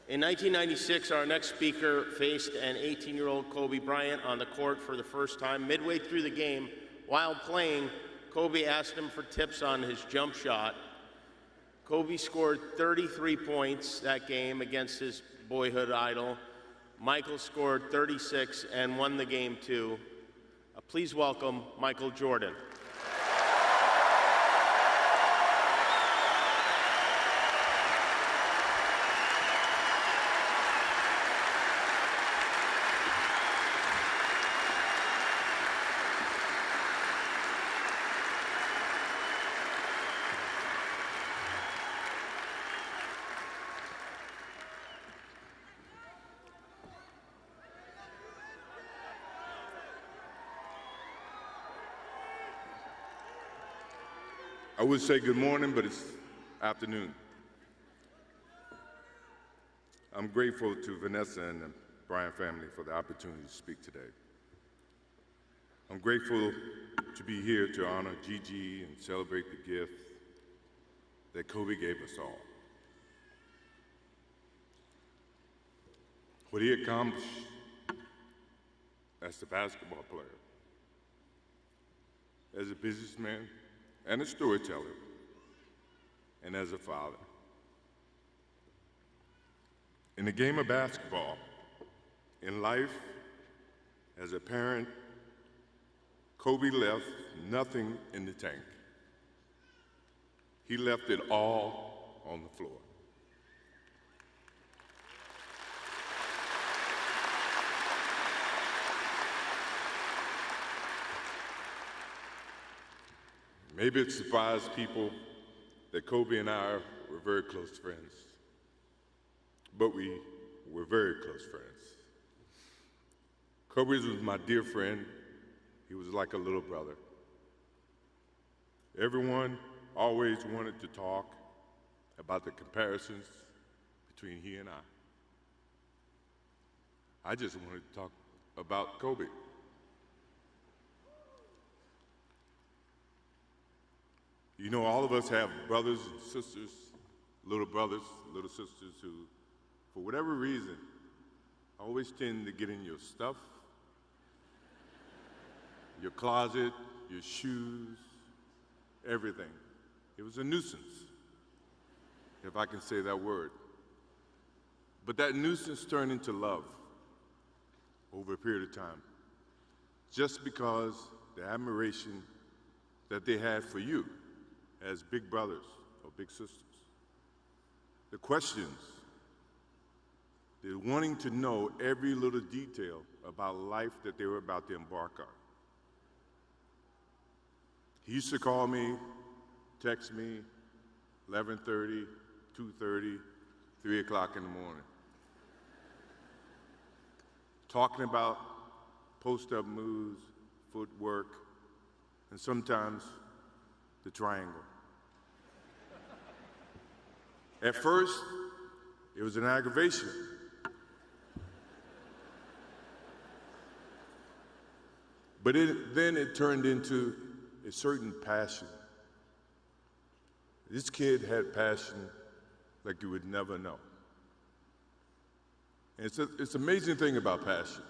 In 1996, our next speaker faced an 18-year-old Kobe Bryant on the court for the first time. Midway through the game, while playing, Kobe asked him for tips on his jump shot. Kobe scored 33 points that game against his boyhood idol. Michael scored 36 and won the game too. Please welcome Michael Jordan. I would say good morning, but it's afternoon. I'm grateful to Vanessa and the Bryant family for the opportunity to speak today. I'm grateful to be here to honor Gigi and celebrate the gift that Kobe gave us all. What he accomplished as a basketball player, as a businessman, and a storyteller, and as a father. In the game of basketball, in life, as a parent, Kobe left nothing in the tank. He left it all on the floor. Maybe it surprised people that Kobe and I were very close friends, but we were very close friends. Kobe was my dear friend. He was like a little brother. Everyone always wanted to talk about the comparisons between he and I just wanted to talk about Kobe. You know, all of us have brothers and sisters, little brothers, little sisters who, for whatever reason, always tend to get in your stuff, your closet, your shoes, everything. It was a nuisance, if I can say that word. But that nuisance turned into love over a period of time, just because the admiration that they had for you as big brothers or big sisters. The questions, the wanting to know every little detail about life that they were about to embark on. He used to call me, text me, 11:30, 2:30, 3 o'clock in the morning, talking about post-up moves, footwork, and sometimes the triangle. At first, it was an aggravation. But then it turned into a certain passion. This kid had passion like you would never know. And it's an amazing thing about passion.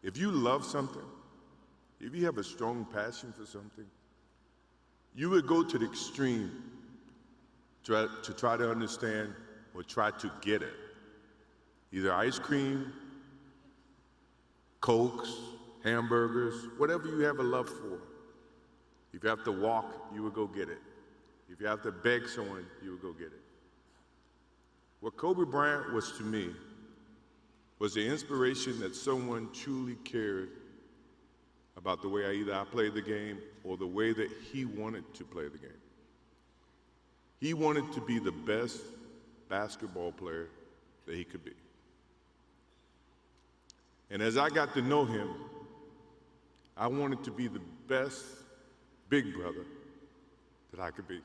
If you love something, if you have a strong passion for something, you would go to the extreme to try to understand or try to get it. Either ice cream, Cokes, hamburgers, whatever you have a love for. If you have to walk, you would go get it. If you have to beg someone, you would go get it. What Kobe Bryant was to me was the inspiration that someone truly cared about the way I played the game or the way that he wanted to play the game. He wanted to be the best basketball player that he could be. And as I got to know him, I wanted to be the best big brother that I could be.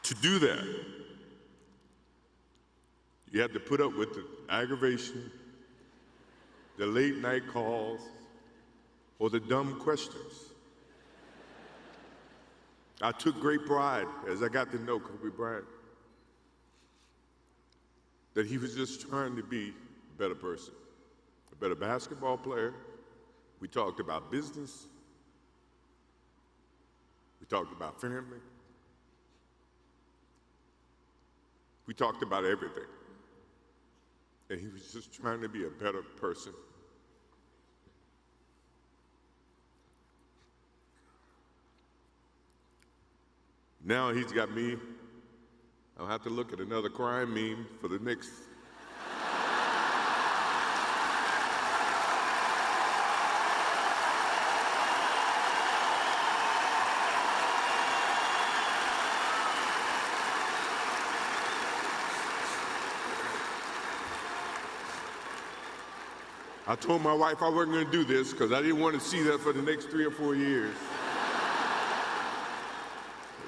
To do that, you have to put up with the aggravation, the late night calls, or the dumb questions. I took great pride as I got to know Kobe Bryant that he was just trying to be a better person, a better basketball player. We talked about business. We talked about family. We talked about everything. And he was just trying to be a better person. Now he's got me. I'll have to look at another crime meme for the next. I told my wife I wasn't going to do this because I didn't want to see that for the next 3 or 4 years.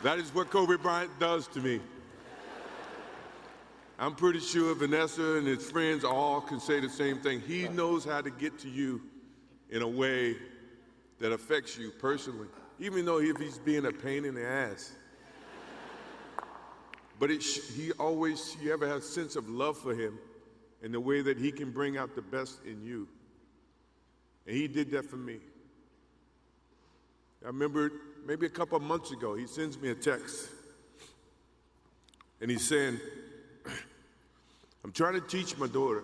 That is what Kobe Bryant does to me. I'm pretty sure Vanessa and his friends all can say the same thing. He knows how to get to you in a way that affects you personally, even though if he's being a pain in the ass. But you ever have a sense of love for him in the way that he can bring out the best in you. And he did that for me. I remember maybe a couple of months ago, he sends me a text. And he's saying, I'm trying to teach my daughter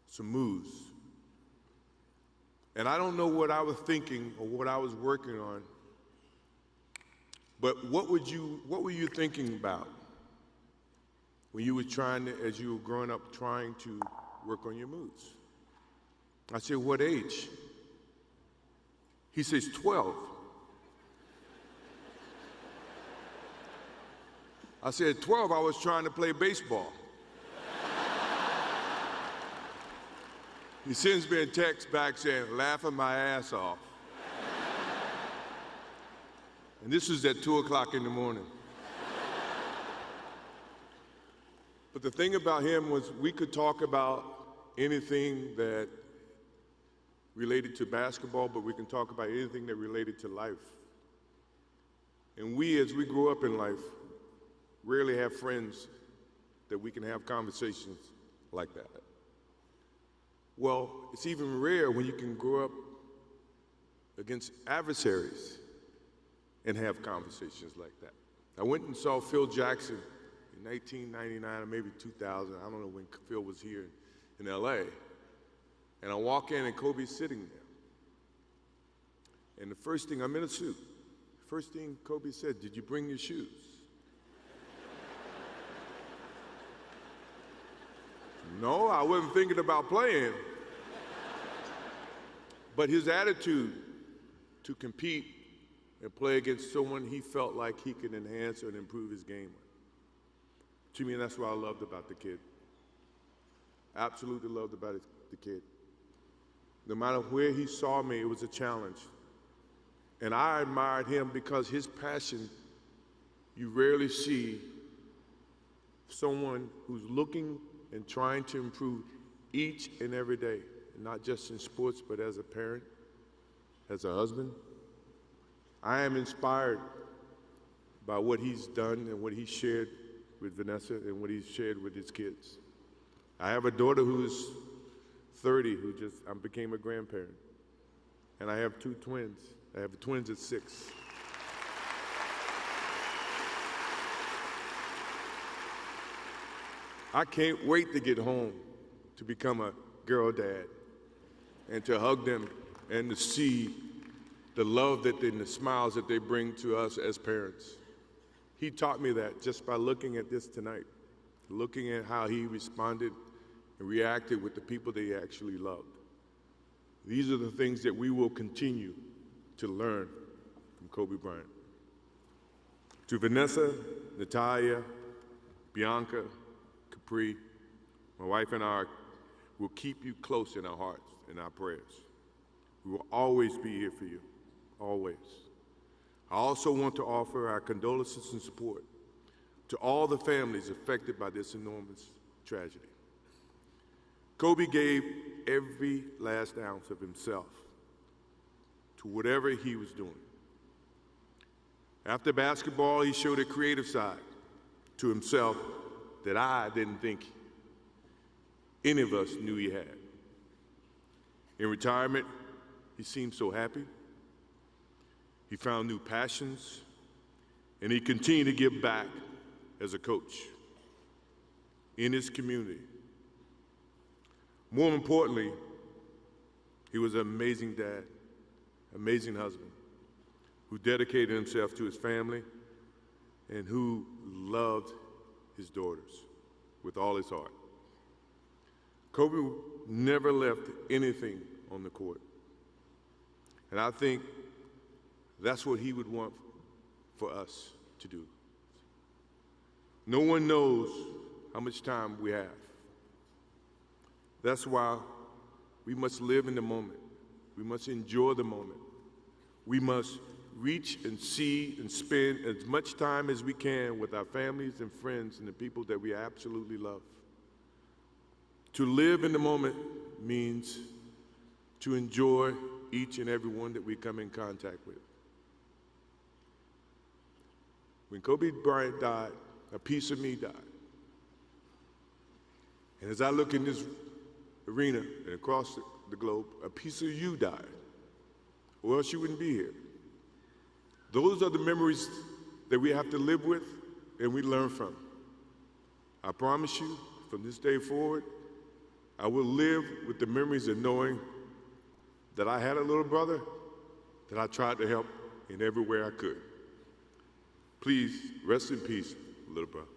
some moves. And I don't know what I was thinking or what I was working on. But what were you thinking about when you were as you were growing up, trying to work on your moves? I said, what age? He says, 12. I said, at 12, I was trying to play baseball. He sends me a text back saying, laughing my ass off. And this was at 2 o'clock in the morning. But the thing about him was we could talk about anything that related to basketball, but we can talk about anything that related to life. And we, as we grow up in life, rarely have friends that we can have conversations like that. Well, it's even rare when you can grow up against adversaries and have conversations like that. I went and saw Phil Jackson in 1999 or maybe 2000. I don't know when Phil was here in LA. And I walk in and Kobe's sitting there. And the first thing, I'm in a suit. First thing Kobe said, did you bring your shoes? No, I wasn't thinking about playing. But his attitude to compete and play against someone he felt like he could enhance and improve his game with. To me, that's what I loved about the kid. Absolutely loved about the kid. No matter where he saw me, it was a challenge. And I admired him because his passion, you rarely see someone who's looking and trying to improve each and every day, not just in sports, but as a parent, as a husband. I am inspired by what he's done and what he shared with Vanessa and what he's shared with his kids. I have a daughter who's 30 who became a grandparent. And I have 2 twins. I have twins at 6. I can't wait to get home to become a girl dad and to hug them and to see the love and the smiles that they bring to us as parents. He taught me that just by looking at this tonight, looking at how he responded and reacted with the people that he actually loved. These are the things that we will continue to learn from Kobe Bryant. To Vanessa, Natalia, Bianca, Capri, my wife and I will keep you close in our hearts and our prayers. We will always be here for you, always. I also want to offer our condolences and support to all the families affected by this enormous tragedy. Kobe gave every last ounce of himself to whatever he was doing. After basketball, he showed a creative side to himself that I didn't think any of us knew he had. In retirement, he seemed so happy. He found new passions, and he continued to give back as a coach in his community. More importantly, he was an amazing dad, amazing husband, who dedicated himself to his family and who loved his daughters with all his heart. Kobe never left anything on the court. And I think that's what he would want for us to do. No one knows how much time we have. That's why we must live in the moment. We must enjoy the moment. We must reach and see and spend as much time as we can with our families and friends and the people that we absolutely love. To live in the moment means to enjoy each and every one that we come in contact with. When Kobe Bryant died, a piece of me died. And as I look in this arena and across the globe, a piece of you died, or else you wouldn't be here. Those are the memories that we have to live with and we learn from. I promise you, from this day forward, I will live with the memories of knowing that I had a little brother that I tried to help in every way I could. Please rest in peace, little brother.